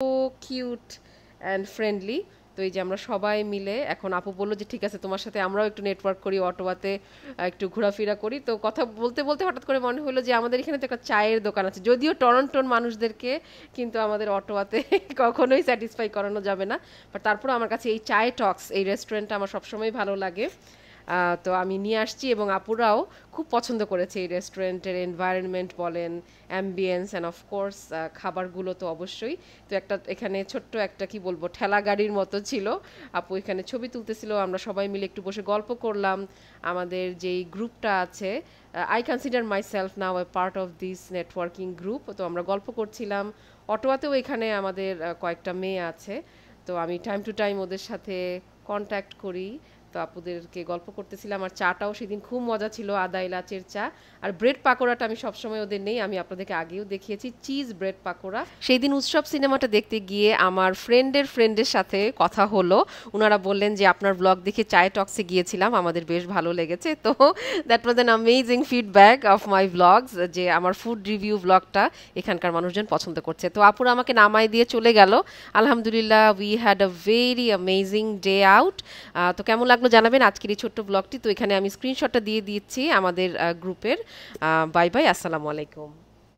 Cute and friendly. তো এই যে আমরা সবাই মিলে এখন আপু বললো যে ঠিক আছে তোমার সাথে আমরাও একটু নেটওয়ার্ক করি, অটোয়াতে একটু ঘোরাফেরা করি। তো কথা বলতে বলতে হঠাৎ করে মনে হলো যে আমাদের এখানে তো একটা চায়ের দোকান আছে, যদিও টরন্টোর মানুষদেরকে কিন্তু আমাদের অটোয়াতে কখনোই স্যাটিসফাই করানো যাবে না, বাট তারপরে আমার কাছে এই চায় টক্স এই রেস্টুরেন্টটা আমার সবসময় ভালো লাগে। তো আমি নিয়ে আসছি এবং আপুরাও খুব পছন্দ করেছে এই রেস্টুরেন্টের এনভায়রনমেন্ট বলেন, অ্যাম্বিয়েন্স অ্যান্ড অফকোর্স খাবারগুলো তো অবশ্যই। তো একটা এখানে ছোট্ট একটা কি বলবো ঠেলা গাড়ির মতো ছিল, আপু এখানে ছবি তুলতেছিল, আমরা সবাই মিলে একটু বসে গল্প করলাম। আমাদের যেই গ্রুপটা আছে, I consider my self now A part of this networking group, তো আমরা গল্প করছিলাম। অটোয়াতেও এখানে আমাদের কয়েকটা মেয়ে আছে, তো আমি টাইম টু টাইম ওদের সাথে কন্ট্যাক্ট করি। তো আপুদেরকে গল্প করতেছিলাম, আর চাটাও সেদিন খুব মজা ছিল, আদা এলাচের চা। আর ব্রেড পাকোড়াটা আমি সবসময় ওদের নেই, আমি আপনাদেরকে আগেও দেখিয়েছি চিজ ব্রেড পাকোড়া। সেই দিন উৎসব সিনেমাটা দেখতে গিয়ে আমার ফ্রেন্ডের সাথে কথা হলো, ওনারা বললেন যে আপনার ব্লগ দেখে চায় টক্সে গিয়েছিলাম, আমাদের বেশ ভালো লেগেছে। তো that was an amazing feedback of my blogs, যে আমার ফুড রিভিউ ব্লগটা এখানকার মানুষজন পছন্দ করছে। তো আপুরা আমাকে নামাই দিয়ে চলে গেল। আলহামদুলিল্লাহ we had a very amazing day out. তো কেমন লাগলো জানাবেন আজকের এই ছোট্ট ব্লগটি। তো এখানে আমি স্ক্রিনশটটা দিয়ে দিচ্ছি আমাদের গ্রুপের। বাই বাই, আসসালামু আলাইকুম।